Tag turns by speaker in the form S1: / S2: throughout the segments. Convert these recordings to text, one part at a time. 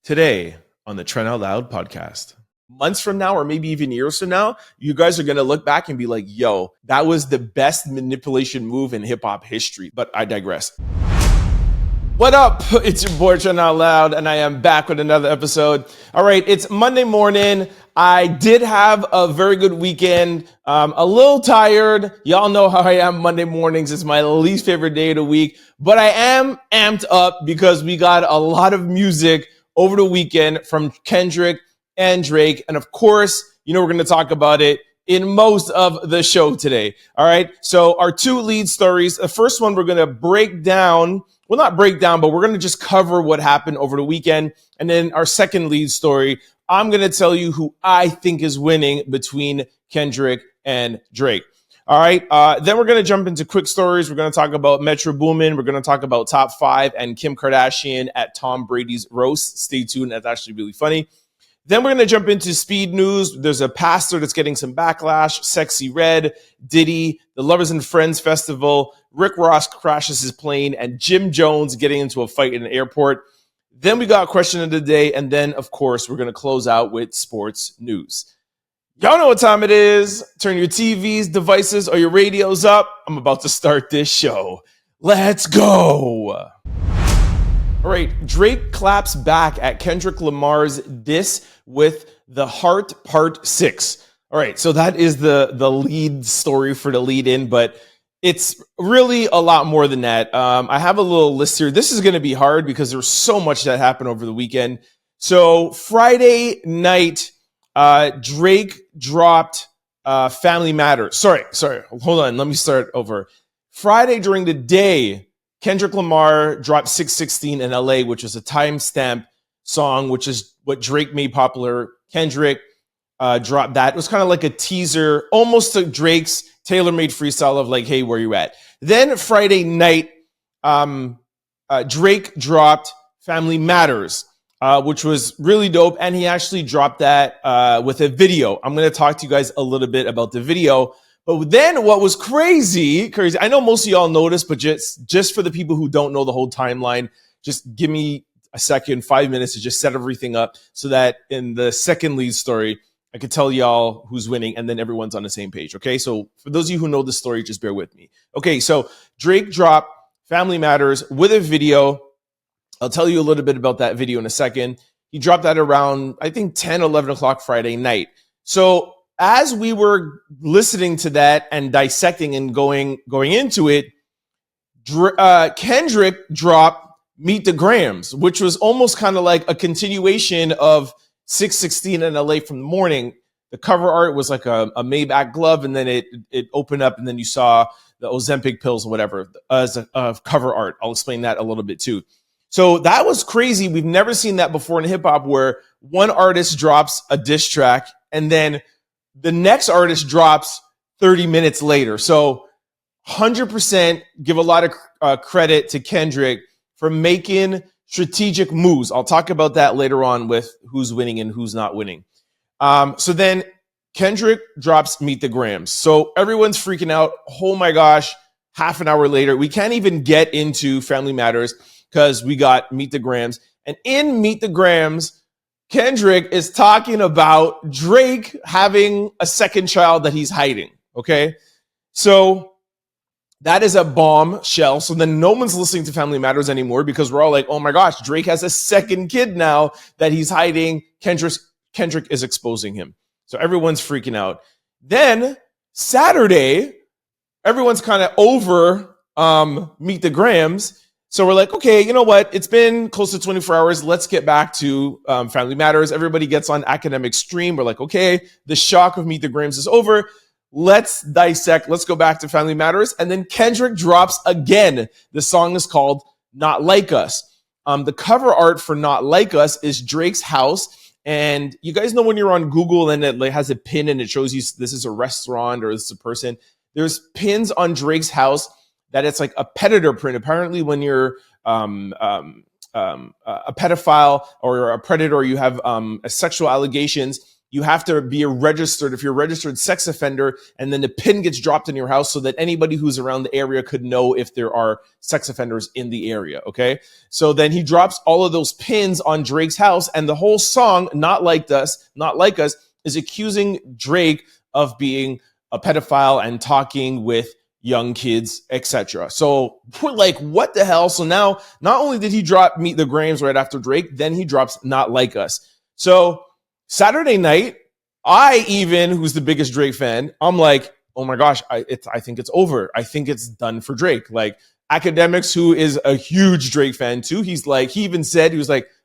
S1: Today on the Trend Out Loud podcast. Months from now, or maybe even years from now, you guys are going to look back and be like, yo, that was the best manipulation move in hip hop history. But I digress. What up? It's your boy Trend Out Loud, and I am back with another episode. All right, it's Monday morning. I did have a very good weekend. A little tired. Y'all know how I am Monday mornings. It's my least favorite day of the week. But I am amped up because we got a lot of music over the weekend from Kendrick and Drake. And of course, you know, we're going to talk about it in most of the show today. All right. So our two lead stories. The first one, we're going to break down. Well, not break down, but we're going to just cover what happened over the weekend. And then our second lead story, I'm going to tell you who I think is winning between Kendrick and Drake. All right. Then we're going to jump into quick stories. We're going to talk about Metro Boomin. We're going to talk about Top 5 and Kim Kardashian at Tom Brady's Roast. Stay tuned. That's actually really funny. Then we're going to jump into speed news. There's a pastor that's getting some backlash. Sexy Red, Diddy, the Lovers and Friends Festival, Rick Ross crashes his plane, and Jim Jones getting into a fight in an airport. Then we got question of the day. And then, of course, we're going to close out with sports news. Y'all know what time it is. Turn your TVs, devices, or your radios up. I'm about to start this show. Let's go. All right, Drake claps back at Kendrick Lamar's diss with The Heart Part 6. All right, so that is the lead story for the lead in, but it's really a lot more than that. I have a little list here. This is going to be hard because there's so much that happened over the weekend. So Friday night, Drake dropped Family Matters. Sorry. Hold on. Let me start over. Friday during the day, Kendrick Lamar dropped 616 in LA, which is a timestamp song, which is what Drake made popular. Kendrick dropped that. It was kind of like a teaser, almost to Drake's tailor-made freestyle of like, hey, where you at? Then Friday night, Drake dropped Family Matters, which was really dope. And he actually dropped that with a video. I'm going to talk to you guys a little bit about the video. But then what was crazy, I know most of y'all noticed, but just for the people who don't know the whole timeline, just give me a second, 5 minutes to just set everything up so that in the second lead story, I could tell y'all who's winning and then everyone's on the same page. Okay, so for those of you who know the story, just bear with me. Okay, so Drake dropped Family Matters with a video. I'll tell you a little bit about that video in a second. He dropped that around, I think, 10, 11 o'clock Friday night. So as we were listening to that and dissecting and going into it, Kendrick dropped Meet the Grams, which was almost kind of like a continuation of 616 in LA from the morning. The cover art was like a Maybach glove, and then it opened up, and then you saw the Ozempic pills or whatever as a cover art. I'll explain that a little bit too. So that was crazy. We've never seen that before in hip hop, where one artist drops a diss track and then the next artist drops 30 minutes later. So 100% give a lot of credit to Kendrick for making strategic moves. I'll talk about that later on with who's winning and who's not winning. So then Kendrick drops Meet the Grams. So everyone's freaking out. Oh my gosh, half an hour later, we can't even get into Family Matters because we got Meet the Grams. And in Meet the Grams, Kendrick is talking about Drake having a second child that he's hiding. Okay. So that is a bombshell. So then no one's listening to Family Matters anymore because we're all like, oh my gosh, Drake has a second kid now that he's hiding. Kendrick is exposing him. So everyone's freaking out. Then Saturday, everyone's kind of over Meet the Grams. So we're like, okay, you know what? It's been close to 24 hours. Let's get back to Family Matters. Everybody gets on academic stream. We're like, okay, the shock of Meet the Grams is over. Let's dissect. Let's go back to Family Matters. And then Kendrick drops again. The song is called Not Like Us. The cover art for Not Like Us is Drake's house. And you guys know when you're on Google and it has a pin and it shows you this is a restaurant or this is a person. There's pins on Drake's house that it's like a predator print. Apparently, when you're a pedophile or a predator, you have sexual allegations, you have to be if you're a registered sex offender, and then the pin gets dropped in your house so that anybody who's around the area could know if there are sex offenders in the area, okay? So then he drops all of those pins on Drake's house, and the whole song, Not Like Us, is accusing Drake of being a pedophile and talking with young kids, etc. So we're like, what the hell? So now, not only did he drop Meet the Grams right after Drake, then he drops Not Like Us. So Saturday night, who's the biggest Drake fan, I'm like, oh my gosh, I think it's over. I think it's done for Drake. Like, Academics, who is a huge Drake fan too, he even said,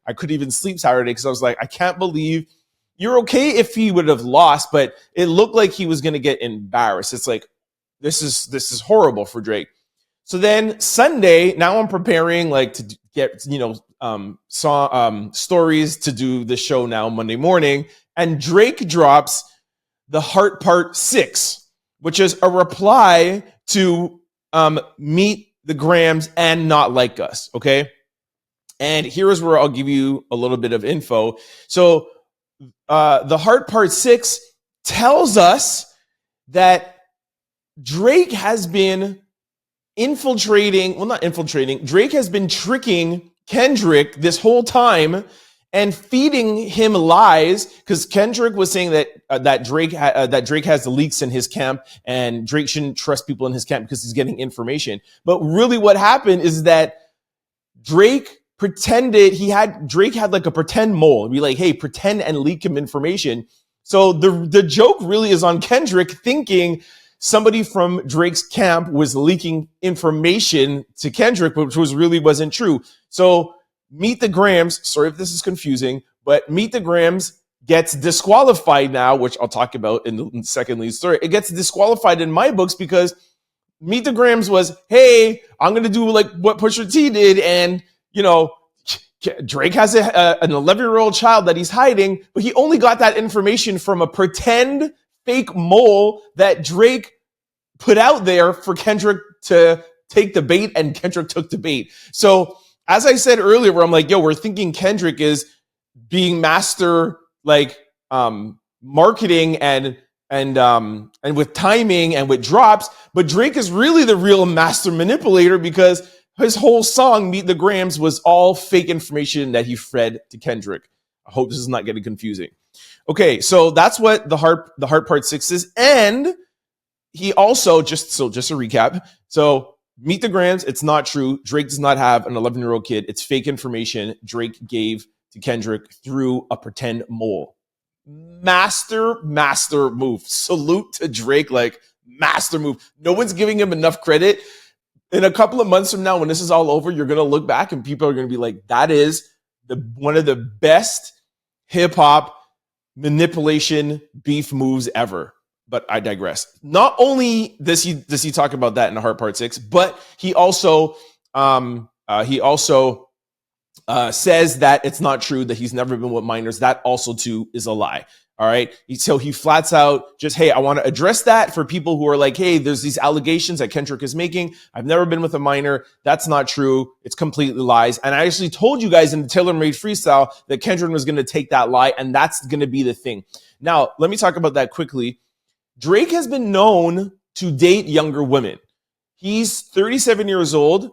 S1: I couldn't even sleep Saturday because I was like, I can't believe you're okay if he would have lost, but it looked like he was going to get embarrassed. It's like, this is horrible for Drake. So then Sunday, now I'm preparing to get, stories to do the show now Monday morning. And Drake drops The Heart Part 6, which is a reply to Meet the Grams and Not Like Us. Okay. And here is where I'll give you a little bit of info. So The Heart Part 6 tells us that Drake has been Drake has been tricking Kendrick this whole time and feeding him lies, because Kendrick was saying that Drake has the leaks in his camp and Drake shouldn't trust people in his camp because he's getting information. But really what happened is that Drake had like a pretend mole and be like, hey, pretend and leak him information. So the joke really is on Kendrick thinking somebody from Drake's camp was leaking information to Kendrick, which wasn't true. So Meet the Grams, sorry if this is confusing, but Meet the Grams gets disqualified now, which I'll talk about in the second lead story. It gets disqualified in my books because Meet the Grams was, hey, I'm going to do like what Pusha T did, and, Drake has an 11-year-old child that he's hiding, but he only got that information from a pretend fake mole that Drake put out there for Kendrick to take the bait, and Kendrick took the bait. So as I said earlier, where I'm like, we're thinking Kendrick is being master, marketing and with timing and with drops, but Drake is really the real master manipulator, because his whole song, Meet the Grams, was all fake information that he fed to Kendrick. I hope this is not getting confusing. Okay, so that's what the heart Part 6 is. And he also, just a recap, so Meet the Grams, it's not true. Drake does not have an 11-year-old kid. It's fake information Drake gave to Kendrick through a pretend mole. Master move. Salute to Drake, master move. No one's giving him enough credit. In a couple of months from now, when this is all over, you're going to look back and people are going to be like, that is one of the best hip-hop manipulation beef moves ever. But I digress. Not only does he talk about that in the Heart Part 6, but he also says that it's not true, that he's never been with minors. That also too is a lie. All right. So he flats out just, hey, I want to address that for people who are like, hey, there's these allegations that Kendrick is making. I've never been with a minor. That's not true. It's completely lies. And I actually told you guys in the Taylor Made freestyle that Kendrick was going to take that lie, and that's going to be the thing. Now, let me talk about that quickly. Drake has been known to date younger women. He's 37 years old,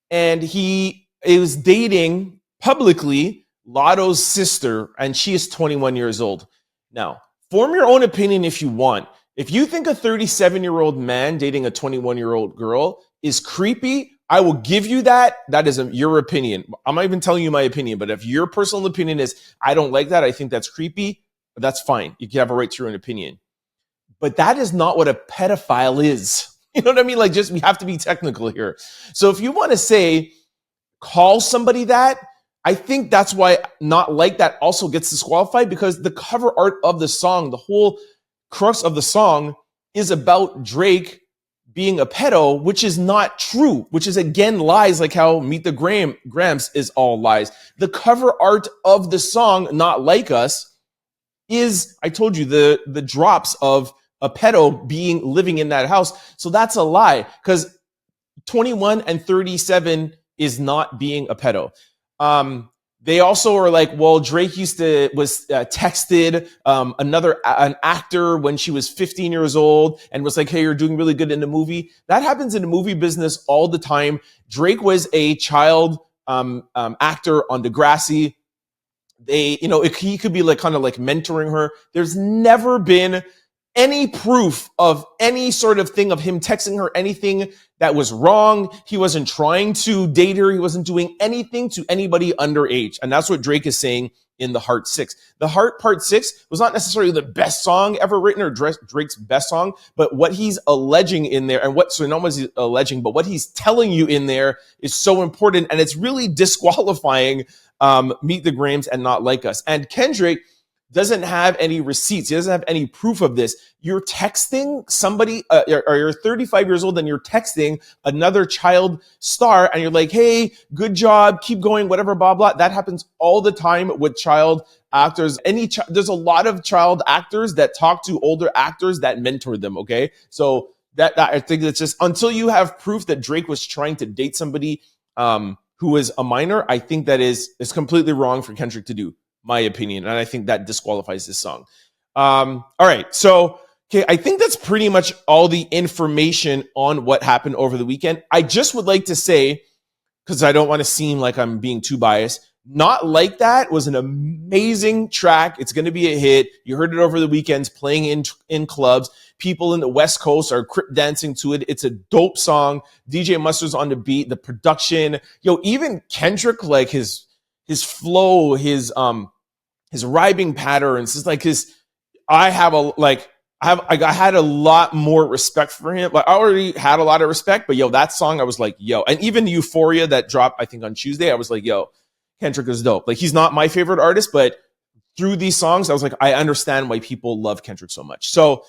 S1: and he is dating publicly Lotto's sister, and she is 21 years old. Now, form your own opinion if you want. If you think a 37-year-old man dating a 21-year-old girl is creepy, I will give you that. That is your opinion. I'm not even telling you my opinion, but if your personal opinion is, I don't like that, I think that's creepy, that's fine. You can have a right to your own opinion. But that is not what a pedophile is. You know what I mean? We have to be technical here. So if you want to say, call somebody that, I think that's why Not Like That also gets disqualified, because the cover art of the song, the whole crux of the song, is about Drake being a pedo, which is not true, which is again lies, like how Meet the Grams is all lies. The cover art of the song Not Like Us is, I told you, the drops of a pedo living in that house. So that's a lie, because 21 and 37 is not being a pedo. They also are like, well, Drake was texted an actor when she was 15 years old and was like, hey, you're doing really good in the movie. That happens in the movie business all the time. Drake was a child actor on Degrassi. He could be like kind of like mentoring her. There's never been any proof of any sort of thing of him texting her anything that was wrong. He wasn't trying to date her. He wasn't doing anything to anybody underage. And that's what Drake is saying in The Heart 6. The Heart Part 6 was not necessarily the best song ever written or Drake's best song, but what he's alleging in there and what he's alleging, but what he's telling you in there is so important. And it's really disqualifying Meet the Grams and Not Like Us. And Kendrick doesn't have any receipts. He doesn't have any proof of this. You're texting somebody, or you're 35 years old and you're texting another child star and you're like, hey, good job, keep going, whatever, blah, blah. That happens all the time with child actors. There's a lot of child actors that talk to older actors that mentor them, okay? So that I think it's just, until you have proof that Drake was trying to date somebody who was a minor, I think that is completely wrong for Kendrick to do. My opinion, and I think that disqualifies this song. All right, so okay, I think that's pretty much all the information on what happened over the weekend. I just would like to say, because I don't want to seem like I'm being too biased, Not Like That was an amazing track. It's going to be a hit. You heard it over the weekends, playing in clubs. People in the West Coast are crip dancing to it. It's a dope song. DJ Mustard's on the beat. The production, even Kendrick, like his flow, his rhyming patterns, it's like I had a lot more respect for him. Like I already had a lot of respect, but that song I was like, and even Euphoria that dropped, I think on Tuesday, I was like, Kendrick is dope. Like he's not my favorite artist, but through these songs, I was like, I understand why people love Kendrick so much. So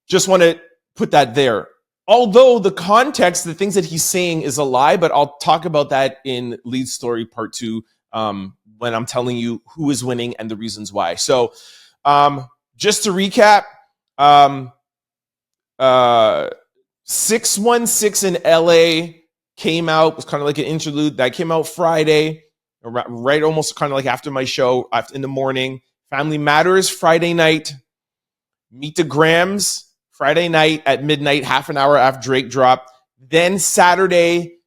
S1: just want to put that there. Although the context, the things that he's saying is a lie, but I'll talk about that in Lead Story Part 2. When I'm telling you who is winning and the reasons why. So just to recap, 616 in LA came out, was kind of like an interlude. That came out Friday, right almost kind of like after my show, in the morning. Family Matters, Friday night. Meet the Grams, Friday night at midnight, half an hour after Drake dropped. Then Saturday,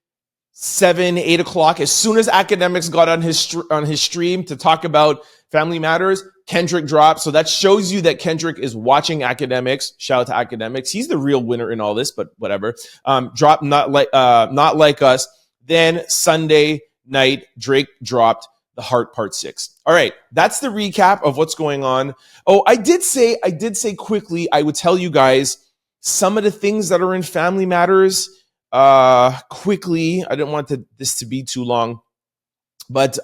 S1: 7-8 o'clock, as soon as Academics got on his stream to talk about Family Matters, Kendrick dropped. So that shows you that Kendrick is watching Academics. Shout out to Academics. He's the real winner in all this, but whatever. Dropped Not Like Us. Then Sunday night, Drake dropped The Heart Part 6. All right, that's the recap of what's going on. Oh, I did say quickly, I would tell you guys some of the things that are in Family Matters. Quickly, I didn't want this to be too long, but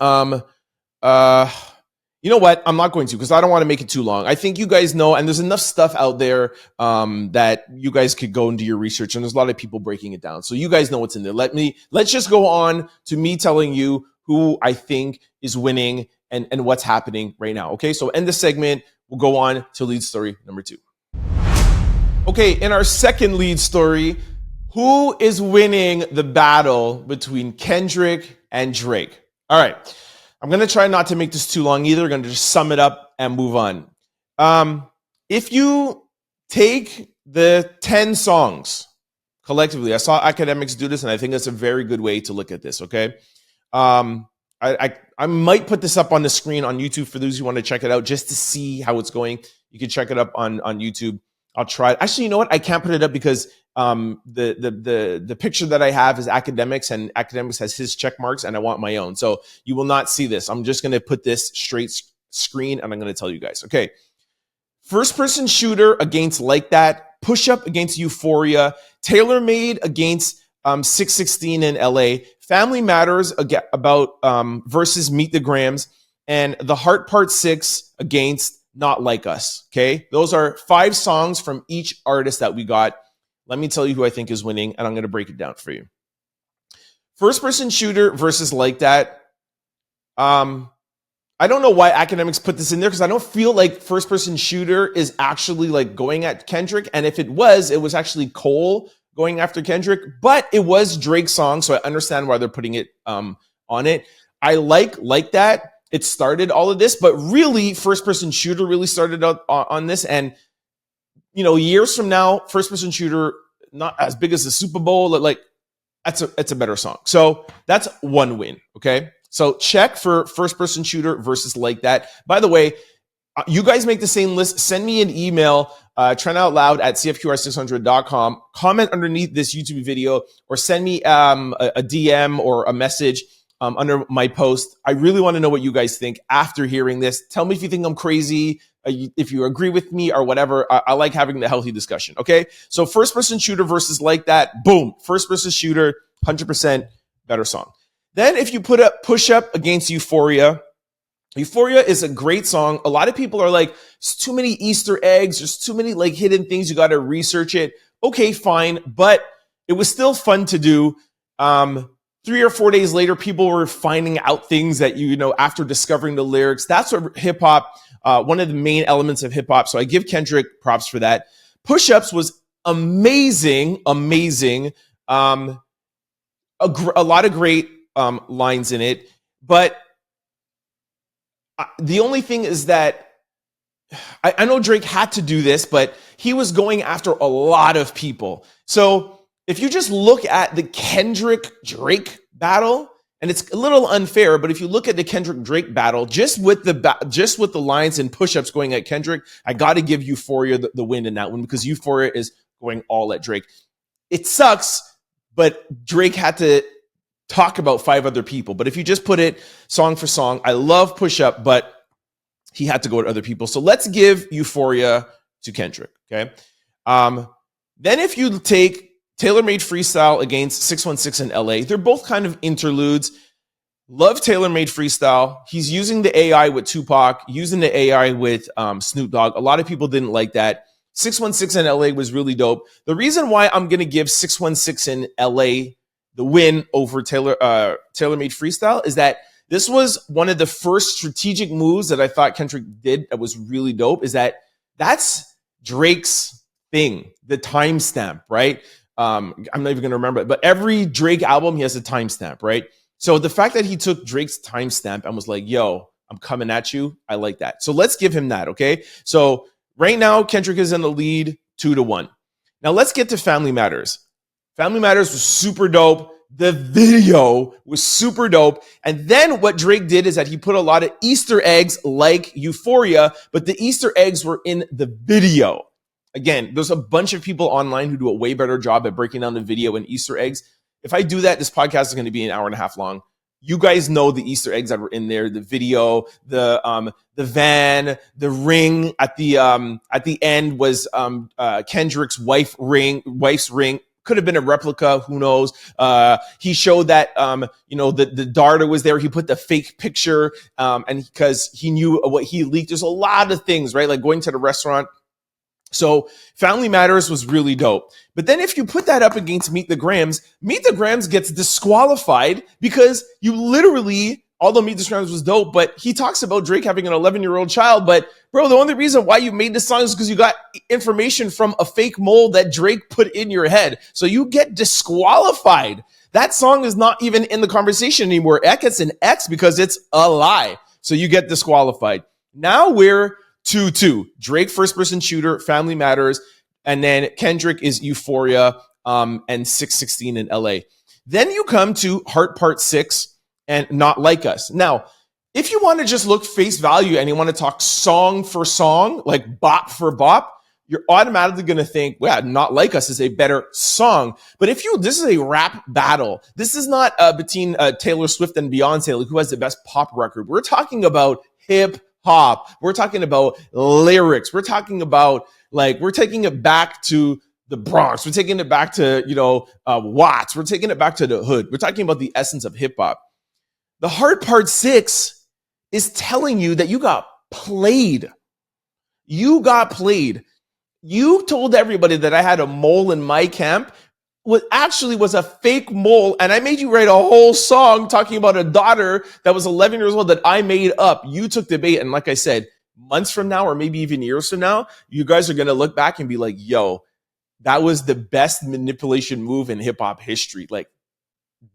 S1: you know what? I'm not going to, because I don't want to make it too long. I think you guys know, and there's enough stuff out there that you guys could go and do your research, and there's a lot of people breaking it down. So you guys know what's in there. Let's just go on to me telling you who I think is winning and what's happening right now. Okay, so end the segment. We'll go on to lead story number 2. Okay, in our second lead story, who is winning the battle between Kendrick and Drake? All right. I'm going to try not to make this too long either. I'm going to just sum it up and move on. If you take the 10 songs collectively, I saw Academics do this, and I think that's a very good way to look at this, okay? I might put this up on the screen on YouTube for those who want to check it out just to see how it's going. You can check it up on YouTube. I'll try. Actually, you know what? I can't put it up because the picture that I have is Academics, and Academics has his check marks, and I want my own. So you will not see this. I'm just going to put this straight screen, and I'm going to tell you guys. Okay. First Person Shooter against Like That. Push Up against Euphoria. Tailor Made against 616 in LA. Family Matters about versus Meet the Grams. And The Heart Part 6 against Not Like Us. Okay. Those are 5 songs from each artist that we got. Let me tell you who I think is winning, and I'm going to break it down for you. First Person Shooter versus Like That. I don't know why Academics put this in there, because I don't feel like First Person Shooter is actually like going at Kendrick. And if it was actually Cole going after Kendrick, but it was Drake's song. So I understand why they're putting it on it. I like that it started all of this, but really First Person Shooter really started out on this. And, you know, years from now, First Person Shooter, not as big as the Super Bowl, like it's a better song. So that's one win. Okay. So check for First Person Shooter versus Like That. By the way, you guys make the same list. Send me an email, trendoutloud@cfqr600.com. Comment underneath this YouTube video or send me a DM or a message under my post. I really want to know what you guys think after hearing this. Tell me if you think I'm crazy, if you agree with me or whatever. I like having the healthy discussion. Okay. So First Person Shooter versus Like That. Boom. First Person Shooter, 100% better song. Then if you put up Push Up against Euphoria, Euphoria is a great song. A lot of people are like, there's too many Easter eggs. There's too many like hidden things. You got to research it. Okay, fine. But it was still fun to do. 3 or 4 days later, people were finding out things that, you know, after discovering the lyrics. That's what hip hop, one of the main elements of hip hop. So I give Kendrick props for that. Push-Ups was amazing. A lot of great lines in it. But the only thing is that I know Drake had to do this, but he was going after a lot of people. So if you just look at the Kendrick Drake battle, and it's a little unfair, but if you look at the Kendrick Drake battle, just with the lines and push-ups going at Kendrick, I got to give Euphoria the win in that one because Euphoria is going all at Drake. It sucks, but Drake had to talk about 5 other people. But if you just put it song for song, I love Push Up, but he had to go to other people. So let's give Euphoria to Kendrick, okay? Then if you take Taylor Made Freestyle against 616 in LA, they're both kind of interludes. Love Taylor Made Freestyle. He's using the AI with Tupac, using the AI with Snoop Dogg. A lot of people didn't like that. 616 in LA was really dope. The reason why I'm going to give 616 in LA the win over Taylor Made Freestyle is that this was one of the first strategic moves that I thought Kendrick did that was really dope, is that's Drake's thing, the timestamp, right? I'm not even going to remember it, but every Drake album, he has a timestamp, right? So the fact that he took Drake's timestamp and was like, yo, I'm coming at you, I like that. So let's give him that, okay? So right now, Kendrick is in the lead 2-1. Now let's get to Family Matters. Family Matters was super dope. The video was super dope. And then what Drake did is that he put a lot of Easter eggs like Euphoria, but the Easter eggs were in the video. Again, there's a bunch of people online who do a way better job at breaking down the video and Easter eggs. If I do that, this podcast is going to be an hour and a half long. You guys know the Easter eggs that were in there, the video, the van, the ring at the end was Kendrick's wife's ring. Could have been a replica, who knows? He showed that the daughter was there. He put the fake picture, and because he knew what he leaked. There's a lot of things, right? Like going to the restaurant. So Family Matters was really dope. But then if you put that up against Meet the Grams gets disqualified because you literally, although Meet the Grams was dope, but he talks about Drake having an 11-year-old child. But bro, the only reason why you made this song is because you got information from a fake mole that Drake put in your head. So you get disqualified. That song is not even in the conversation anymore. It gets an X because it's a lie. So you get disqualified. Now we're 2-2. Drake, First Person Shooter, Family Matters, and then Kendrick is Euphoria, and 616 in LA. Then you come to Heart Part 6 and Not Like Us. Now, if you want to just look face value and you want to talk song for song, like bop for bop, you're automatically going to think, well, Not Like Us is a better song. But this is a rap battle. This is not between Taylor Swift and Beyonce, like who has the best pop record. We're talking about hip hop. We're talking about lyrics. We're talking about we're taking it back to the Bronx. We're taking it back to, Watts. We're taking it back to the hood. We're talking about the essence of hip hop. The Heart Part 6 is telling you that you got played. You got played. You told everybody that I had a mole in my camp. What actually was a fake mole, and I made you write a whole song talking about a daughter that was 11 years old that I made up. You took the bait, and like I said, months from now or maybe even years from now, you guys are going to look back and be like, yo, that was the best manipulation move in hip-hop history. Like,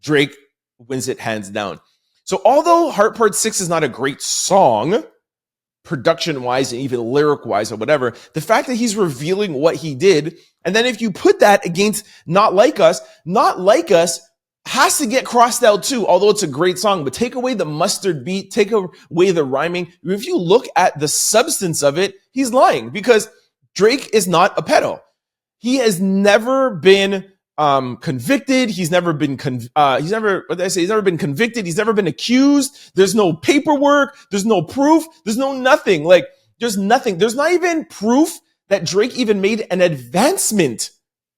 S1: Drake wins it hands down. So although Heart Part 6 is not a great song, production wise and even lyric wise or whatever, the fact that he's revealing what he did, and then if you put that against Not Like Us has to get crossed out too, although it's a great song, but take away the mustard beat, take away the rhyming. If you look at the substance of it, he's lying, because Drake is not a pedo. He has never been convicted. He's never been he's never been convicted. He's never been accused. There's no paperwork. There's no proof. There's no nothing. Like, there's nothing. There's not even proof that Drake even made an advancement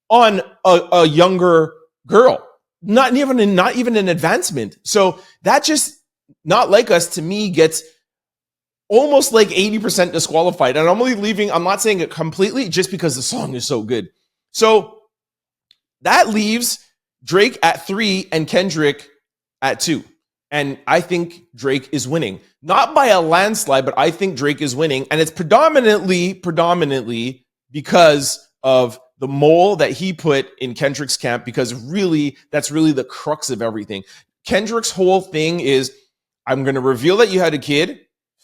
S1: on a younger girl. Not even an advancement. So that just, Not Like Us, to me, gets almost like 80% disqualified. And I'm not saying it completely, just because the song is so good. So that leaves Drake at 3 and Kendrick at 2. And I think Drake is winning. Not by a landslide, but I think Drake is winning. And it's predominantly because of the mole that he put in Kendrick's camp, because really, that's really the crux of everything. Kendrick's whole thing is, I'm going to reveal that you had a kid,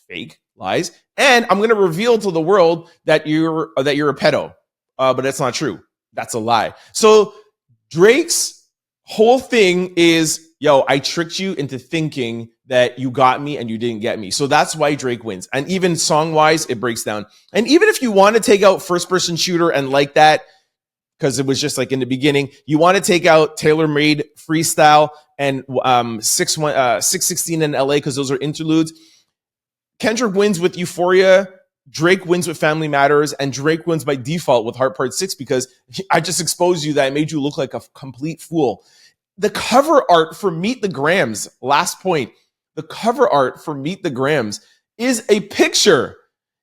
S1: fake, lies, and I'm going to reveal to the world that you're a pedo. But that's not true. That's a lie. So Drake's whole thing is, yo, I tricked you into thinking that you got me and you didn't get me. So that's why Drake wins. And even song-wise, it breaks down. And even if you want to take out First-Person Shooter and like that, because it was just like in the beginning, you want to take out Tailor-Made Freestyle and 616 in LA, because those are interludes. Kendrick wins with Euphoria. Drake wins with Family Matters, and Drake wins by default with Heart Part 6, because I just exposed you that I made you look like a complete fool. The cover art for Meet the Grams, last point, the cover art for Meet the Grams is a picture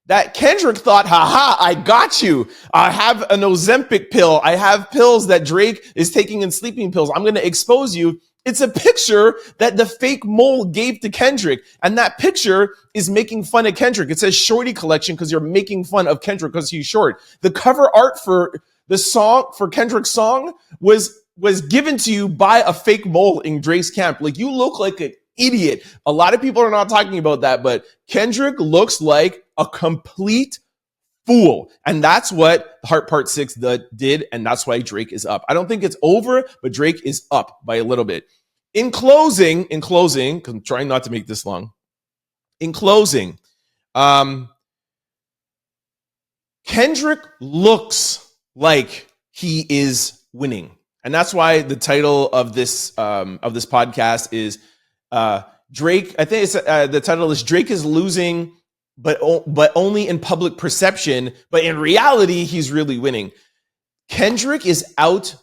S1: that Kendrick thought, haha, I got you. I have an Ozempic pill. I have pills that Drake is taking in sleeping pills. I'm going to expose you. It's a picture that the fake mole gave to Kendrick. And that picture is making fun of Kendrick. It says Shorty Collection because you're making fun of Kendrick because he's short. The cover art for the song, for Kendrick's song, was given to you by a fake mole in Drake's camp. Like, you look like an idiot. A lot of people are not talking about that, but Kendrick looks like a complete fool. And that's what Heart Part 6 did, and that's why Drake is up. I don't think it's over, but Drake is up by a little bit. In closing, because I'm trying not to make this long. In closing, Kendrick looks like he is winning. And that's why the title of this podcast is Drake. I think the title is Drake is losing, but only in public perception. But in reality, he's really winning. Kendrick is out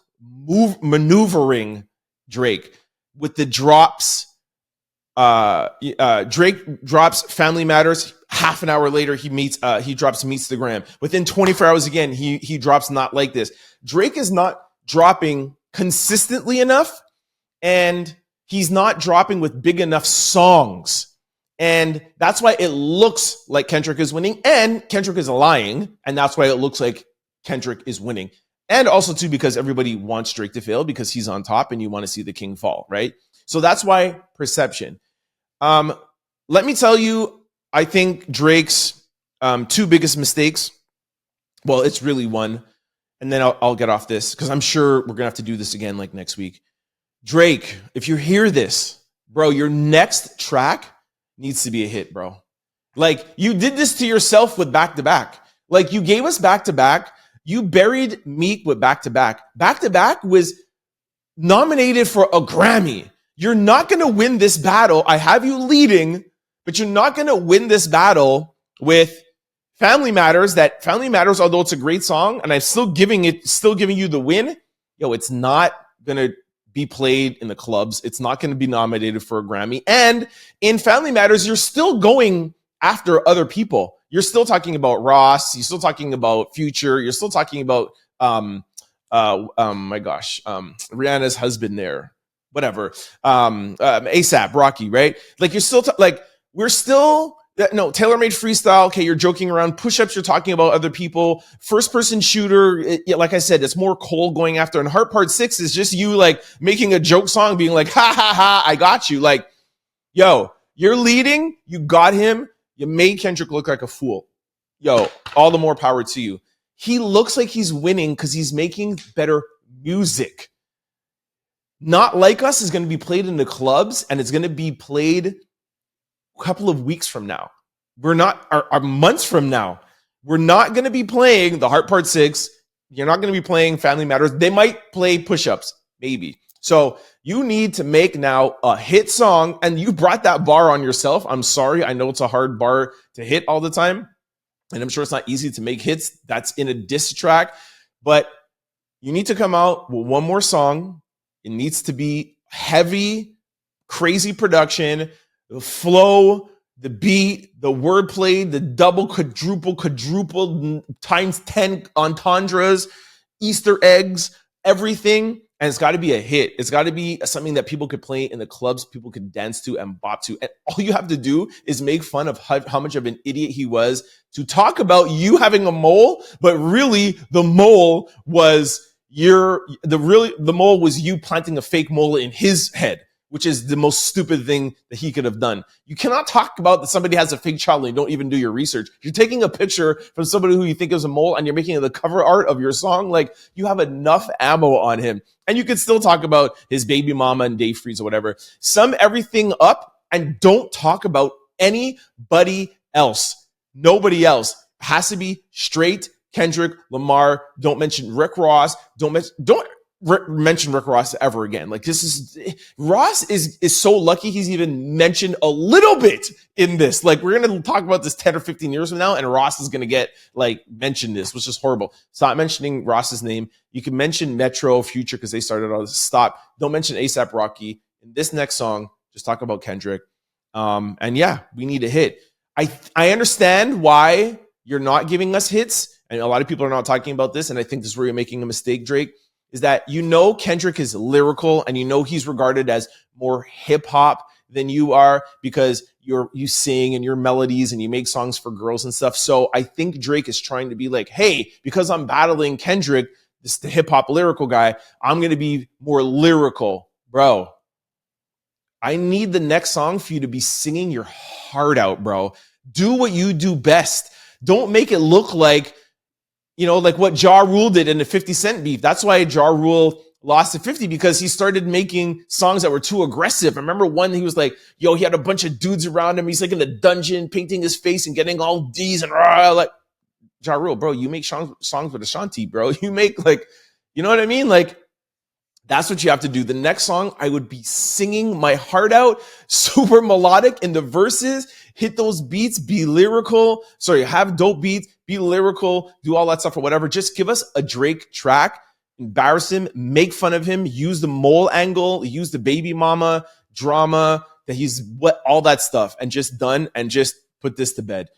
S1: maneuvering Drake with the drops. Drake drops Family Matters. Half an hour later, he drops Meets the Gram. Within 24 hours again, he drops Not Like This. Drake is not dropping consistently enough, and he's not dropping with big enough songs. And that's why it looks like Kendrick is winning, and Kendrick is lying, and that's why it looks like Kendrick is winning. And also, too, because everybody wants Drake to fail because he's on top and you want to see the king fall, right? So that's why perception. Let me tell you, I think Drake's two biggest mistakes, well, it's really one, and then I'll get off this because I'm sure we're going to have to do this again like next week. Drake, if you hear this, bro, your next track needs to be a hit, bro. Like, you did this to yourself with Back to Back. Like, you gave us Back to Back. You buried Meek with Back to Back. Back to Back was nominated for a Grammy. You're not going to win this battle. I have you leading, but you're not going to win this battle with Family Matters. That Family Matters, although it's a great song, and I'm still giving you the win. Yo, it's not going to be played in the clubs. It's not going to be nominated for a Grammy. And in Family Matters, you're still going after other people. You're still talking about Ross. You're still talking about Future. You're still talking about, Rihanna's husband there, whatever. ASAP, Rocky, right? Like, you're still, Tailor-Made Freestyle. Okay, you're joking around. Push-ups, you're talking about other people. First-person shooter, like I said, it's more Cole going after. And Heart Part 6 is just you, like, making a joke song, being like, ha, ha, ha, I got you. Like, Yo, you're leading. You got him. You made Kendrick look like a fool. Yo, all the more power to you. He looks like he's winning because he's making better music. Not Like Us is going to be played in the clubs, and it's going to be played a couple of weeks from now. We're not, our months from now. We're not going to be playing The Heart Part 6. You're not going to be playing Family Matters. They might play Push-Ups, maybe. So you need to make now a hit song, and you brought that bar on yourself. I'm sorry. I know it's a hard bar to hit all the time, and I'm sure it's not easy to make hits. That's in a diss track, but you need to come out with one more song. It needs to be heavy, crazy production, the flow, the beat, the wordplay, the double, quadruple times 10 entendres, Easter eggs, everything. And it's got to be a hit. It's got to be something that people could play in the clubs, people could dance to and bop to. And all you have to do is make fun of how much of an idiot he was to talk about you having a mole, but really the mole was the mole was you planting a fake mole in his head, which is the most stupid thing that he could have done. You cannot talk about that somebody has a fake child and you don't even do your research. You're taking a picture from somebody who you think is a mole and you're making it the cover art of your song. Like, you have enough ammo on him. And you could still talk about his baby mama and Dave Freeze or whatever. Sum everything up and don't talk about anybody else. Nobody else. It has to be straight Kendrick, Lamar. Don't mention Rick Ross. Don't mention Rick Ross ever again. Like, Ross is so lucky he's even mentioned a little bit in this. Like, we're going to talk about this 10 or 15 years from now, and Ross is going to get, like, mentioned this, which is horrible. Stop mentioning Ross's name. You can mention Metro, Future, because they started all this. Stop. Don't mention A$AP Rocky. In this next song, just talk about Kendrick. And yeah, we need a hit. I understand why you're not giving us hits, and a lot of people are not talking about this, and I think this is where you're making a mistake, Drake, is that Kendrick is lyrical, and he's regarded as more hip hop than you are because you sing and your melodies and you make songs for girls and stuff. So I think Drake is trying to be like, hey, because I'm battling Kendrick, the hip hop lyrical guy, I'm going to be more lyrical. Bro, I need the next song for you to be singing your heart out, bro. Do what you do best. Don't make it look like, like what Ja Rule did in the 50 Cent beef. That's why Ja Rule lost to 50, because he started making songs that were too aggressive. I remember one, he was like, he had a bunch of dudes around him. He's like in a dungeon painting his face and getting all D's and like, Ja Rule, bro, you make songs with Ashanti, bro. You make you know what I mean? Like, that's what you have to do. The next song, I would be singing my heart out, super melodic in the verses, hit those beats, be lyrical. Sorry, have dope beats, be lyrical, do all that stuff or whatever. Just give us a Drake track, embarrass him, make fun of him, use the mole angle, use the baby mama drama, that he's all that stuff, and just done, and just put this to bed.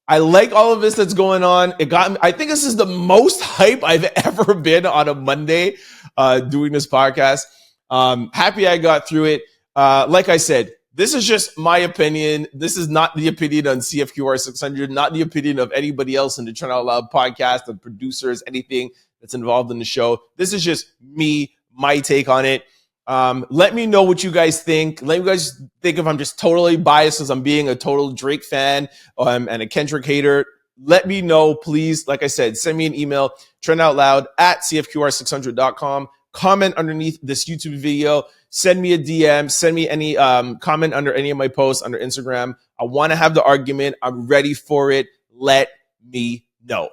S1: I like all of this that's going on. I think this is the most hype I've ever been on a Monday doing this podcast. Happy I got through it. Like I said, this is just my opinion. This is not the opinion on CFQR 600, not the opinion of anybody else in the Trend Out Loud podcast, the producers, anything that's involved in the show. This is just me, my take on it. Let me know what you guys think. Let me guys think if I'm just totally biased as I'm being a total Drake fan and a Kendrick hater. Let me know, please. Like I said, send me an email, trendoutloud@cfqr600.com. Comment underneath this YouTube video. Send me a DM. Send me any comment under any of my posts under Instagram. I want to have the argument. I'm ready for it. Let me know.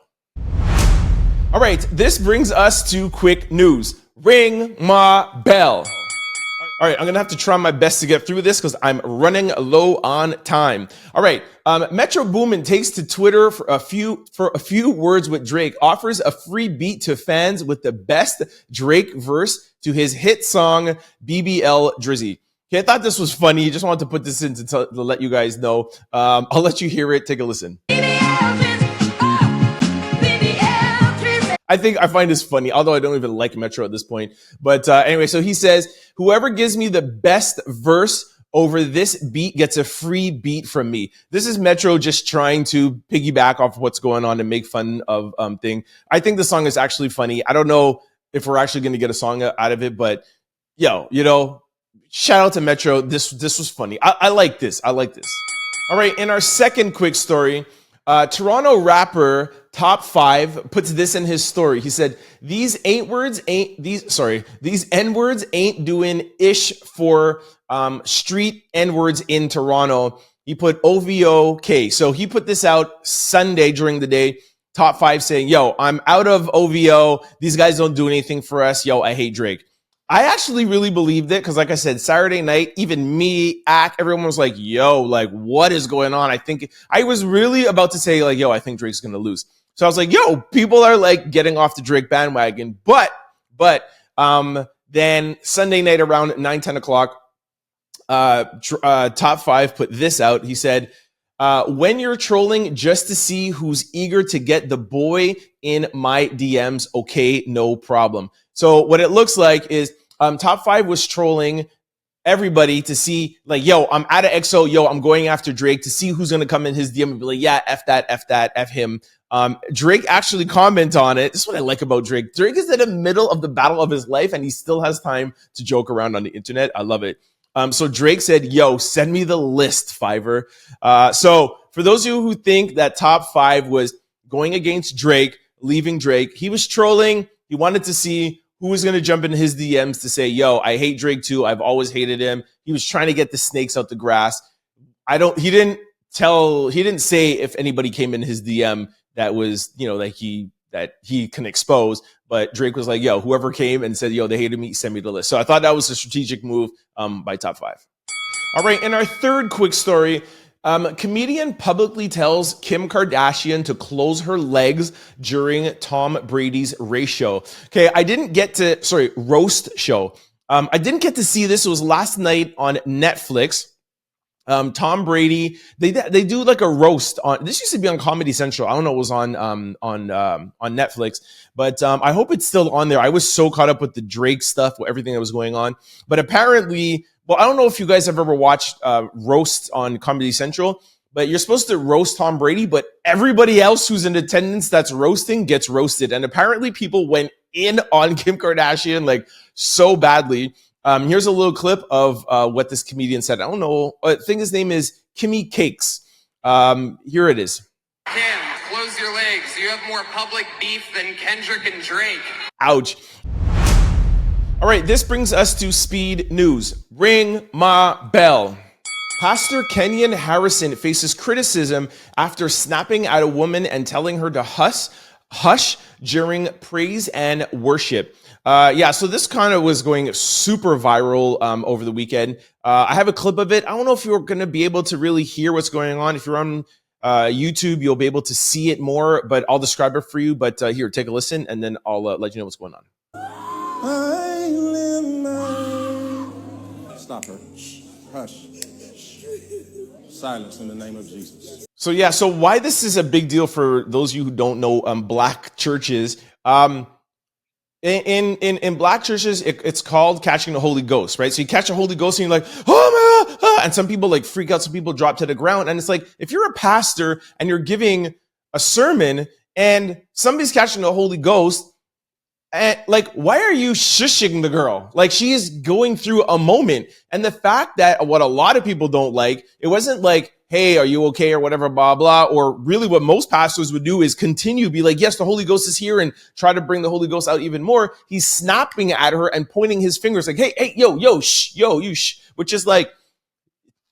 S1: All right, this brings us to quick news. Ring my bell. All right, I'm going to have to try my best to get through this because I'm running low on time. All right, Metro Boomin takes to Twitter for a few words with Drake, offers a free beat to fans with the best Drake verse to his hit song, BBLDrizzy. Okay, I thought this was funny. Just wanted to put this in to let you guys know. I'll let you hear it. Take a listen. I find this funny, although I don't even like Metro at this point. But anyway, so he says, whoever gives me the best verse over this beat gets a free beat from me. This is Metro just trying to piggyback off what's going on and make fun of thing. I think the song is actually funny. I don't know if we're actually going to get a song out of it, but Shout out to Metro. This was funny. I like this. I like this. All right, in our second quick story, Toronto rapper Top 5 puts this in his story. He said, these N-words ain't doing ish for street N-words in Toronto. He put OVO-K. So he put this out Sunday during the day. Top 5 saying, yo, I'm out of OVO. These guys don't do anything for us. Yo, I hate Drake. I actually really believed it because, like I said, Saturday night, even me, everyone was like, yo, like, what is going on? I was really about to say, like, yo, I think Drake's going to lose. So I was like, yo, people are, like, getting off the Drake bandwagon. But then Sunday night around 9-10 o'clock, Top 5 put this out. He said, when you're trolling just to see who's eager to get the boy in my DMs, okay, no problem. So what it looks like is Top 5 was trolling everybody to see, like, yo, I'm out of EXO. Yo, I'm going after Drake to see who's going to come in his DM and be like, yeah, F that, F him. Drake actually commented on it. This is what I like about Drake. Drake is in the middle of the battle of his life, and he still has time to joke around on the internet. I love it. So Drake said, yo, send me the list, Fiverr. So for those of you who think that Top 5 was going against Drake, leaving Drake, he was trolling. He wanted to see who was going to jump in his DMs to say, yo, I hate Drake too. I've always hated him. He was trying to get the snakes out the grass. He didn't say if anybody came in his DM that was, you know, that he can expose. But Drake was like, yo, whoever came and said, yo, they hated me, send me the list. So I thought that was a strategic move by Top 5. All right, in our third quick story, comedian publicly tells Kim Kardashian to close her legs during Tom Brady's race show. Okay, roast show. I didn't get to see this. It was last night on Netflix. Tom Brady, they do like a roast on. This used to be on Comedy Central. I don't know. It was on Netflix, but I hope it's still on there. I was so caught up with the Drake stuff, with everything that was going on. But apparently, well, I don't know if you guys have ever watched roasts on Comedy Central, but you're supposed to roast Tom Brady, but everybody else who's in attendance that's roasting gets roasted. And apparently, people went in on Kim Kardashian like so badly. Here's a little clip of what this comedian said. I don't know. I think his name is Kimmy Cakes. Here it is.
S2: Kim, close your legs. You have more public beef than Kendrick and Drake.
S1: Ouch. All right, this brings us to speed news. Ring my bell. Pastor Kenyon Harrison faces criticism after snapping at a woman and telling her to hush during praise and worship. So this kind of was going super viral over the weekend. I have a clip of it. I don't know if you're going to be able to really hear what's going on. If you're on YouTube, you'll be able to see it more, but I'll describe it for you. But here, take a listen, and then I'll let you know what's going on.
S3: Stop her. Hush. Silence in the name of Jesus.
S1: So why this is a big deal for those of you who don't know black churches. In black churches, it's called catching the Holy Ghost, right? So you catch the Holy Ghost and you're like, oh my God, and some people like freak out, some people drop to the ground. And it's like, if you're a pastor and you're giving a sermon and somebody's catching the Holy Ghost, and like, why are you shushing the girl? Like, she is going through a moment. And the fact that what a lot of people don't like, it wasn't like, hey, are you okay or whatever, blah, blah. Or really what most pastors would do is continue, be like, yes, the Holy Ghost is here, and try to bring the Holy Ghost out even more. He's snapping at her and pointing his fingers like, hey, yo, shh, you shh, which is like,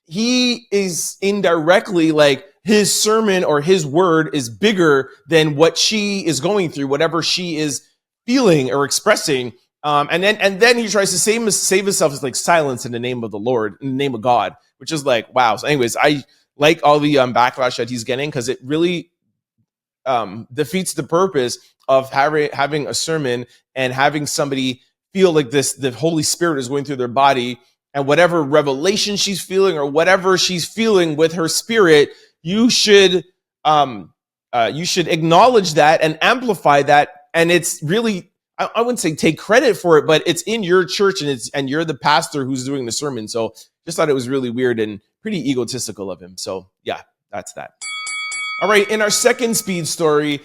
S1: he is indirectly like, his sermon or his word is bigger than what she is going through, whatever she is feeling or expressing. And then he tries to save himself as like silence in the name of the Lord, in the name of God, which is like, wow. So anyways, I like all the backlash that he's getting, because it really defeats the purpose of having a sermon and having somebody feel like the Holy Spirit is going through their body, and whatever revelation she's feeling or whatever she's feeling with her spirit, you should acknowledge that and amplify that. And it's really, I wouldn't say take credit for it, but it's in your church, and you're the pastor who's doing the sermon. So just thought it was really weird and pretty egotistical of him. So yeah, that's that. All right, in our second speed story,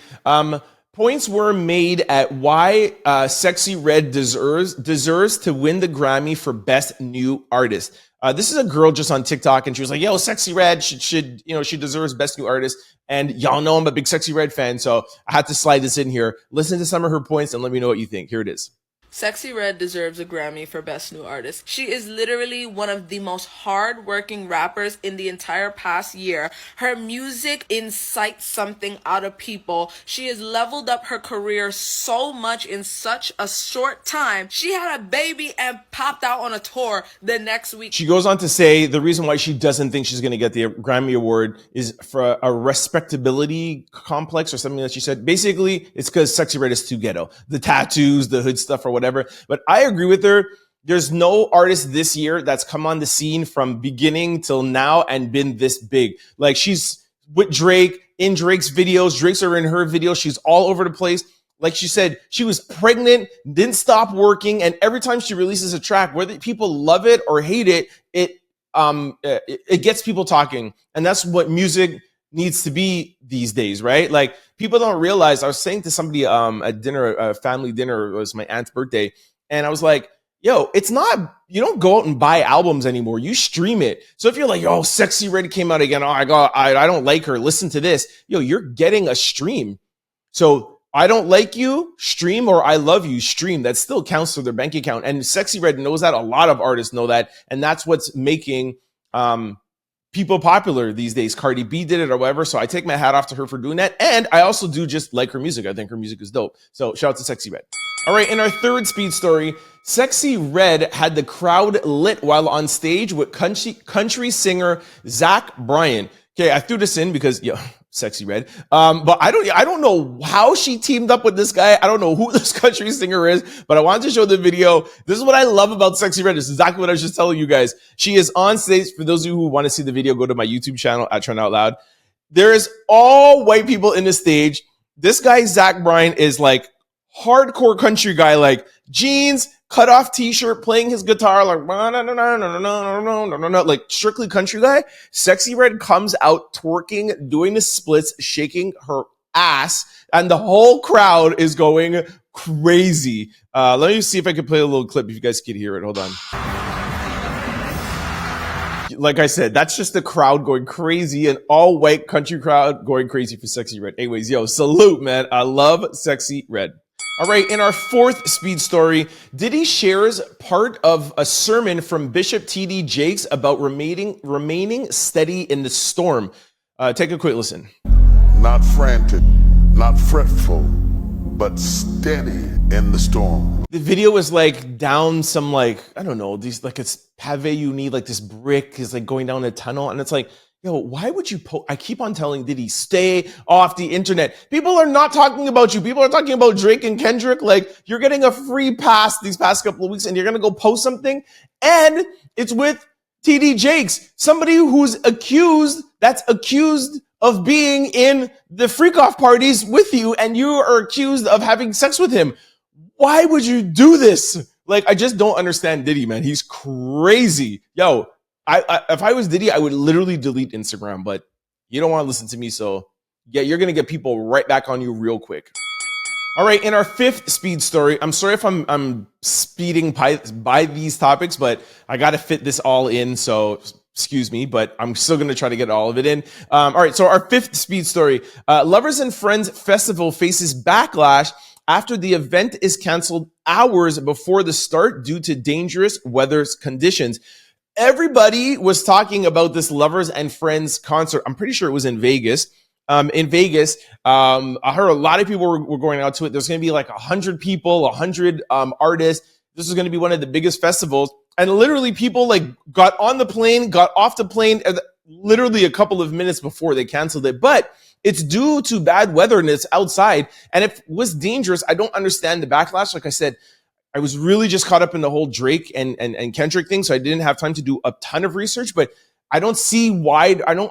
S1: Points were made at why Sexy Red deserves to win the Grammy for Best New Artist. This is a girl just on TikTok, and she was like, "Yo, Sexy Red should she deserves Best New Artist." And y'all know I'm a big Sexy Red fan, so I had to slide this in here. Listen to some of her points and let me know what you think. Here it is.
S4: Sexy Red deserves a Grammy for Best New Artist. She is literally one of the most hard-working rappers in the entire past year. Her music incites something out of people. She has leveled up her career so much in such a short time. She had a baby and popped out on a tour the next week.
S1: She goes on to say the reason why she doesn't think she's going to get the Grammy Award is for a respectability complex or something that she said. Basically, it's because Sexy Red is too ghetto. The tattoos, the hood stuff or whatever. But I agree with her. There's no artist this year that's come on the scene from beginning till now and been this big. Like, she's with Drake, in Drake's videos. Drake's are in her videos. She's all over the place. Like she said, she was pregnant, didn't stop working. And every time she releases a track, whether people love it or hate it, it gets people talking. And that's what music needs to be these days, right? Like, people don't realize. I was saying to somebody at dinner, a family dinner, it was my aunt's birthday, and I was like, yo, it's not, you don't go out and buy albums anymore. You stream it. So if you're like, oh, Sexy Red came out again, oh my God, I don't like her, listen to this. Yo, you're getting a stream. So I don't like you, stream, or I love you, stream. That still counts to their bank account. And Sexy Red knows that. A lot of artists know that. And that's what's making people popular these days. Cardi B did it or whatever. So I take my hat off to her for doing that. And I also do just like her music. I think her music is dope. So shout out to Sexy Red. All right, in our third speed story, Sexy Red had the crowd lit while on stage with country singer Zach Bryan. Okay, I threw this in because, Sexy Red. But I don't know how she teamed up with this guy. I don't know who this country singer is, but I wanted to show the video. This is what I love about Sexy Red. This is exactly what I was just telling you guys. She is on stage. For those of you who want to see the video, go to my YouTube channel at Trend Out Loud. There is all white people in the stage. This guy, Zach Bryan, is like hardcore country guy, like jeans, cut off t-shirt, playing his guitar, like like strictly country guy. Sexy Red comes out twerking, doing the splits, shaking her ass, and the whole crowd is going crazy. Let me see if I can play a little clip if you guys can hear it. Hold on. Like I said, that's just the crowd going crazy, an all white country crowd going crazy for Sexy Red. Anyways, salute, man. I love Sexy Red. All right, in our fourth speed story, Diddy shares part of a sermon from Bishop TD Jakes about remaining steady in the storm. Take a quick listen.
S5: Not frantic, not fretful, but steady in the storm.
S1: The video is like down some, like, I don't know, these, like, it's pave you need, like this brick is like going down a tunnel, and it's like, why would you I keep on telling Diddy, stay off the internet. People are not talking about you. People are talking about Drake and Kendrick. Like, you're getting a free pass these past couple of weeks and you're going to go post something. And it's with TD Jakes, somebody who's accused of being in the freak off parties with you, and you are accused of having sex with him. Why would you do this? Like, I just don't understand Diddy, man. He's crazy. If I was Diddy, I would literally delete Instagram, but you don't want to listen to me. So yeah, you're going to get people right back on you real quick. All right. In our fifth speed story, I'm sorry if I'm speeding by these topics, but I got to fit this all in. So excuse me, but I'm still going to try to get all of it in. All right. So our fifth speed story, Lovers and Friends Festival faces backlash after the event is canceled hours before the start due to dangerous weather conditions. Everybody was talking about this Lovers and Friends concert. I'm pretty sure it was in Vegas. I heard a lot of people were going out to it. There's going to be like 100 people, 100 artists. This is going to be one of the biggest festivals. And literally people like got on the plane, got off the plane literally a couple of minutes before they canceled it. But it's due to bad weather and it's outside. And if it was dangerous, I don't understand the backlash. Like I said, I was really just caught up in the whole Drake and Kendrick thing, so I didn't have time to do a ton of research, but I don't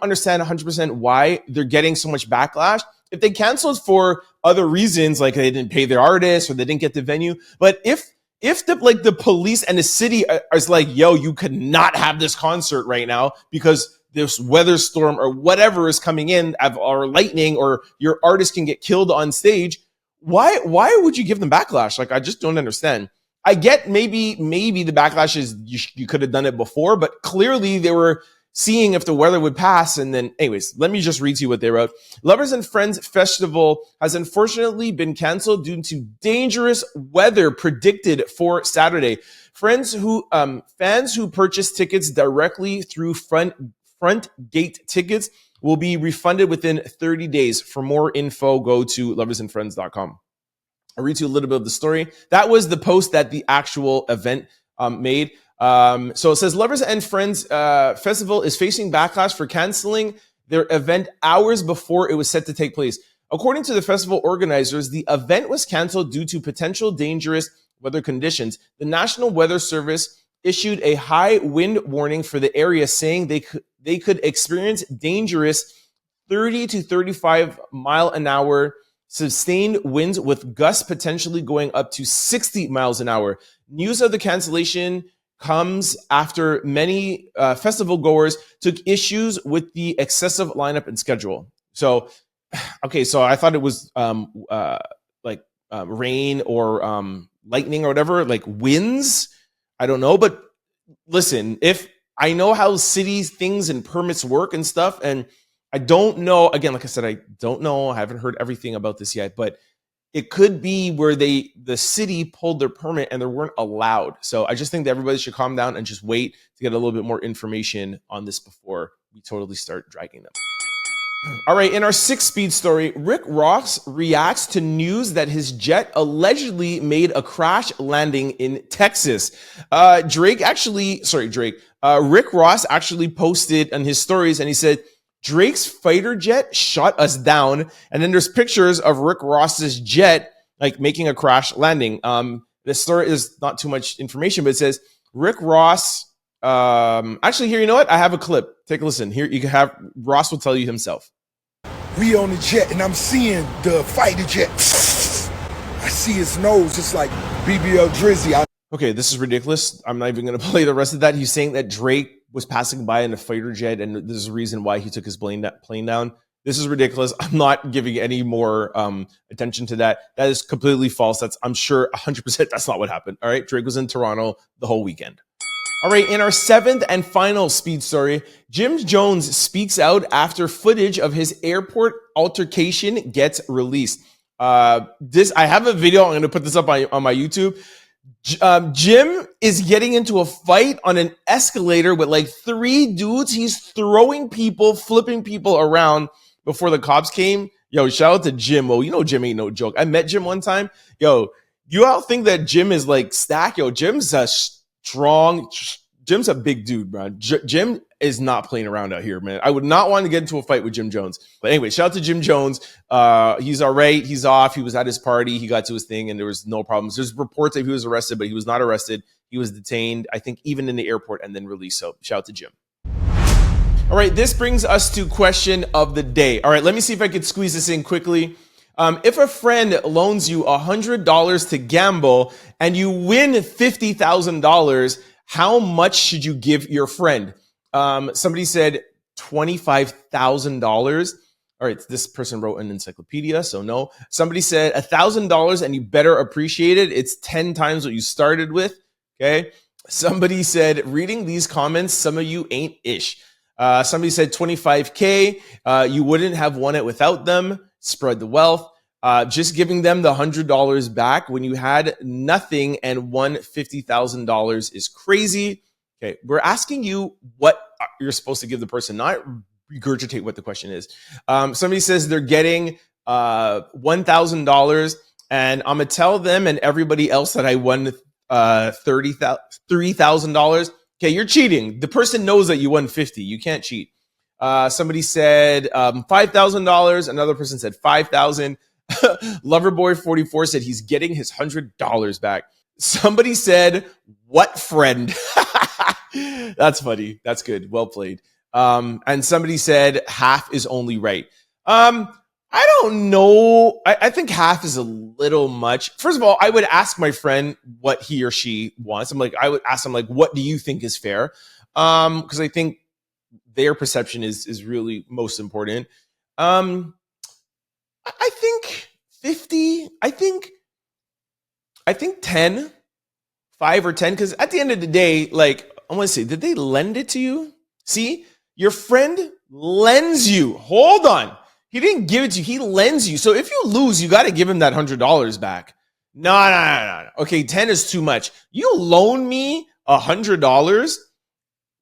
S1: understand 100% why they're getting so much backlash. If they canceled for other reasons, like they didn't pay their artists or they didn't get the venue, but if the police and the city is like, yo, you could not have this concert right now because this weather storm or whatever is coming in, or lightning, or your artist can get killed on stage, why would you give them backlash? Like, I just don't understand. I get maybe the backlash is you could have done it before, but clearly they were seeing if the weather would pass. And then, anyways, let me just read to you what they wrote. Lovers and Friends Festival has unfortunately been canceled due to dangerous weather predicted for Saturday. Fans who purchased tickets directly through front gate tickets will be refunded within 30 days. For more info, go to loversandfriends.com. I'll read you a little bit of the story. That was the post that the actual event made. So it says Lovers and Friends Festival is facing backlash for canceling their event hours before it was set to take place. According to the festival organizers, the event was canceled due to potential dangerous weather conditions. The National Weather Service issued a high wind warning for the area, saying they could experience dangerous 30 to 35 mile an hour sustained winds with gusts potentially going up to 60 miles an hour. News of the cancellation comes after many festival goers took issues with the excessive lineup and schedule. So, okay, so I thought it was rain or lightning or whatever, like winds. I don't know, but listen, if I know how cities, things and permits work and stuff, and I don't know, again, like I said, I don't know, I haven't heard everything about this yet, but it could be where the city pulled their permit and they weren't allowed. So I just think that everybody should calm down and just wait to get a little bit more information on this before we totally start dragging them. All right, in our 6-speed story, Rick Ross reacts to news that his jet allegedly made a crash landing in Texas. Rick Ross actually posted on his stories and he said, Drake's fighter jet shot us down. And then there's pictures of Rick Ross's jet like making a crash landing. The story is not too much information, but it says Rick Ross. Actually, here, you know what? I have a clip. Take a listen. Here, you can have Ross will tell you himself.
S6: We on the jet, and I'm seeing the fighter jet. I see his nose, just like BBLDrizzy.
S1: Okay, this is ridiculous. I'm not even going to play the rest of that. He's saying that Drake was passing by in a fighter jet, and this is the reason why he took his plane down. This is ridiculous. I'm not giving any more attention to that. That is completely false. I'm sure 100% that's not what happened. All right, Drake was in Toronto the whole weekend. All right, in our 7th and final speed story, Jim Jones speaks out after footage of his airport altercation gets released. I have a video. I'm going to put this up on my YouTube. Jim is getting into a fight on an escalator with like 3 dudes. He's throwing people, flipping people around before the cops came. Yo, shout out to Jim. Oh, you know Jim ain't no joke. I met Jim one time. Yo, you all think that Jim is like stack? Yo, Jim's a big dude, bro. Jim is not playing around out here, man. I would not want to get into a fight with Jim Jones. But anyway, shout out to Jim Jones. He's all right. He's off. He was at his party. He got to his thing and there was no problems. There's reports that he was arrested, but he was not arrested. He was detained, I think, even in the airport and then released. So shout out to Jim. All right, this brings us to question of the day. All right, let me see if I could squeeze this in quickly. If a friend loans you $100 to gamble and you win $50,000, how much should you give your friend? Somebody said $25,000. All right, this person wrote an encyclopedia, so no. Somebody said $1,000 and you better appreciate it. It's 10 times what you started with, okay? Somebody said, reading these comments, some of you ain't ish. Somebody said 25K. You wouldn't have won it without them. Spread the wealth. Just giving them the $100 back when you had nothing and won $50,000 is crazy. Okay, we're asking you what you're supposed to give the person, not regurgitate what the question is. Somebody says they're getting $1,000 and I'm going to tell them and everybody else that I won $3,000. Okay, you're cheating. The person knows that you won 50. You can't cheat. Somebody said $5,000. Another person said $5,000. Loverboy44 said he's getting his $100 back. Somebody said, what friend? That's funny. That's good. Well played. And somebody said half is only right. I don't know. I think half is a little much. First of all, I would ask my friend what he or she wants. I would ask them, like, what do you think is fair? Because I think their perception is really most important. I think 50, I think 10, 5 or 10, because at the end of the day, like, I want to say, did they lend it to you? See, your friend lends you. Hold on. He didn't give it to you. He lends you. So if you lose, you got to give him that $100 back. No. Okay, 10 is too much. You loan me $100?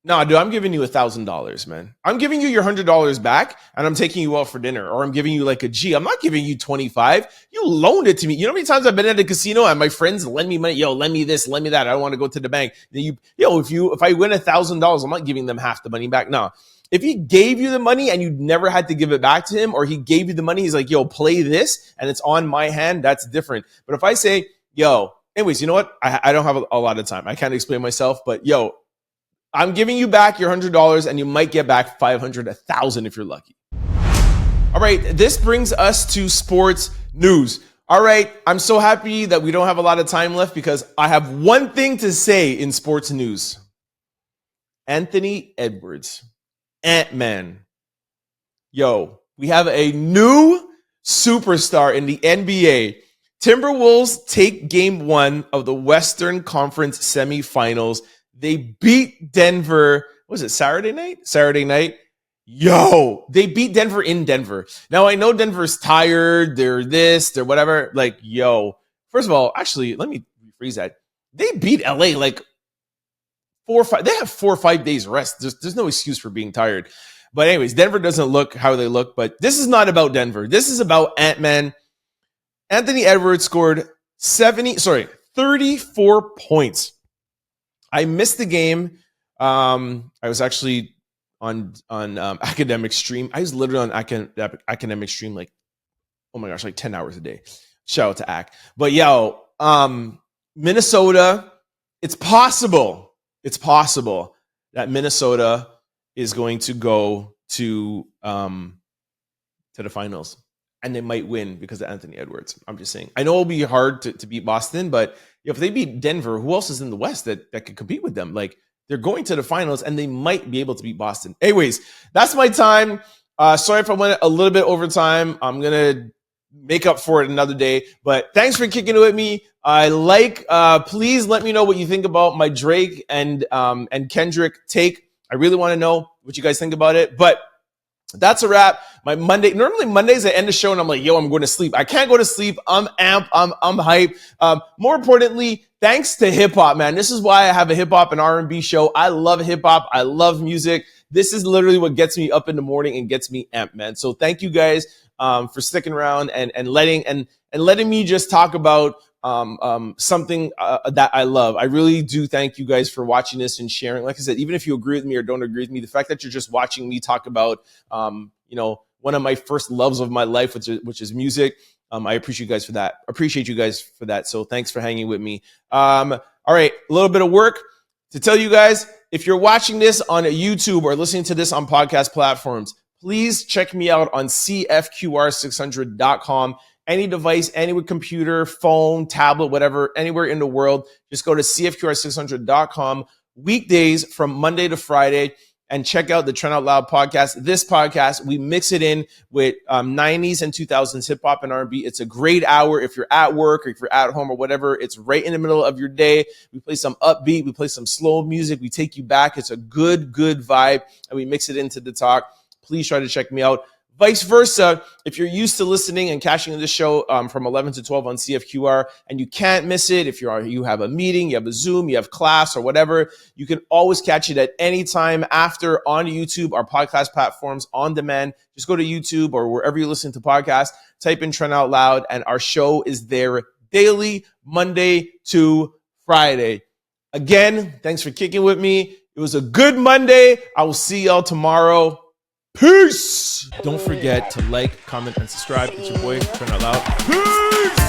S1: No, dude, I'm giving you $1,000, man. I'm giving you your $100 back, and I'm taking you out for dinner, or I'm giving you like a G. I'm not giving you 25. You loaned it to me. You know how many times I've been at a casino and my friends lend me money? Yo, lend me this, lend me that. I don't want to go to the bank. Then if I win $1,000, I'm not giving them half the money back. No. If he gave you the money and you never had to give it back to him, or he gave you the money, he's like, yo, play this, and it's on my hand, that's different. But if I say, yo, anyways, you know what? I don't have a lot of time. I can't explain myself, but yo, I'm giving you back your $100, and you might get back 500, 1,000 if you're lucky. All right, this brings us to sports news. All right, I'm so happy that we don't have a lot of time left because I have one thing to say in sports news. Anthony Edwards, Ant-Man. Yo, we have a new superstar in the NBA. Timberwolves take game 1 of the Western Conference semifinals. They beat Denver. What was it, Saturday night? Yo, they beat Denver in Denver. Now, I know Denver's tired. They're this, they're whatever. Like, yo, first of all, actually, let me rephrase that. They beat LA like 4 or 5. They have 4 or 5 days rest. There's no excuse for being tired. But anyways, Denver doesn't look how they look. But this is not about Denver. This is about Ant-Man. Anthony Edwards scored 34 points. I missed the game. I was actually on academic stream. I was literally on academic stream like, oh my gosh, like 10 hours a day. Shout out to AC. But yo, Minnesota, it's possible that Minnesota is going to go to the finals. And they might win because of Anthony Edwards. I'm just saying. I know it'll be hard to beat Boston, but if they beat Denver, who else is in the West that could compete with them? Like, they're going to the finals, and they might be able to beat Boston. Anyways, that's my time. Sorry if I went a little bit over time. I'm going to make up for it another day. But thanks for kicking it with me. Please let me know what you think about my Drake and Kendrick take. I really want to know what you guys think about it. But that's a wrap. Normally Mondays I end the show and I'm like, yo, I'm going to sleep. I can't go to sleep. I'm amped. I'm hyped. More importantly, thanks to hip hop, man. This is why I have a hip hop and R&B show. I love hip hop. I love music. This is literally what gets me up in the morning and gets me amped, man. So thank you guys for sticking around and letting me just talk about something that I love. I really do thank you guys for watching this and sharing. Like I said, even if you agree with me or don't agree with me, the fact that you're just watching me talk about, one of my first loves of my life, which is music. I appreciate you guys for that. So thanks for hanging with me. All right, a little bit of work to tell you guys, if you're watching this on YouTube or listening to this on podcast platforms, please check me out on cfqr600.com. Any device, any computer, phone, tablet, whatever, anywhere in the world, just go to cfqr600.com weekdays from Monday to Friday and check out the Trend Out Loud podcast. This podcast, we mix it in with 90s and 2000s hip hop and R&B. It's a great hour if you're at work or if you're at home or whatever. It's right in the middle of your day. We play some upbeat, we play some slow music, we take you back. It's a good vibe, and we mix it into the talk. Please try to check me out. Vice versa, if you're used to listening and catching this show from 11 to 12 on CFQR and you can't miss it, if you have a meeting, you have a Zoom, you have class or whatever, you can always catch it at any time after on YouTube, our podcast platforms on demand. Just go to YouTube or wherever you listen to podcasts, type in Trend Out Loud, and our show is there daily, Monday to Friday. Again, thanks for kicking with me. It was a good Monday. I will see y'all tomorrow. Peace. Don't forget to like, comment, and subscribe. It's your boy, Trend Out Loud. Peace.